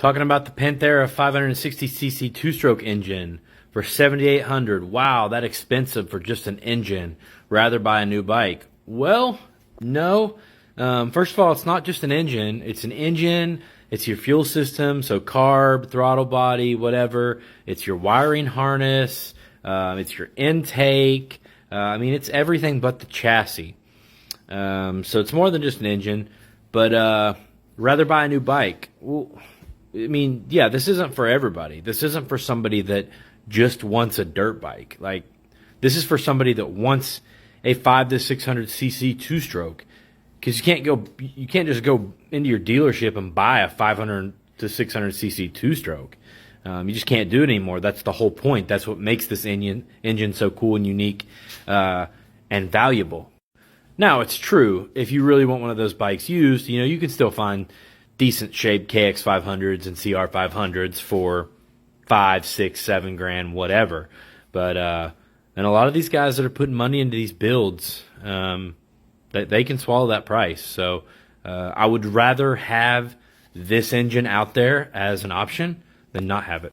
Talking about the Panthera 560cc two-stroke engine for $7,800. Wow, that expensive for just an engine. Rather buy a new bike. Well, no. First of all, it's not just an engine. It's an engine. It's your fuel system, so carb, throttle body, whatever. It's your wiring harness. It's your intake. It's everything but the chassis. So it's more than just an engine. But rather buy a new bike. Well, yeah, this isn't for everybody. This isn't for somebody that just wants a dirt bike. Like, this is for somebody that wants a 500 to 600cc two-stroke. Because you can't just go into your dealership and buy a 500 to 600cc two-stroke. You just can't do it anymore. That's the whole point. That's what makes this engine so cool and unique and valuable. Now, it's true, if you really want one of those bikes used, you can still find decent shaped KX500s and CR500s for $5, $6, $7 grand, whatever. But and a lot of these guys that are putting money into these builds, they can swallow that price. So I would rather have this engine out there as an option than not have it.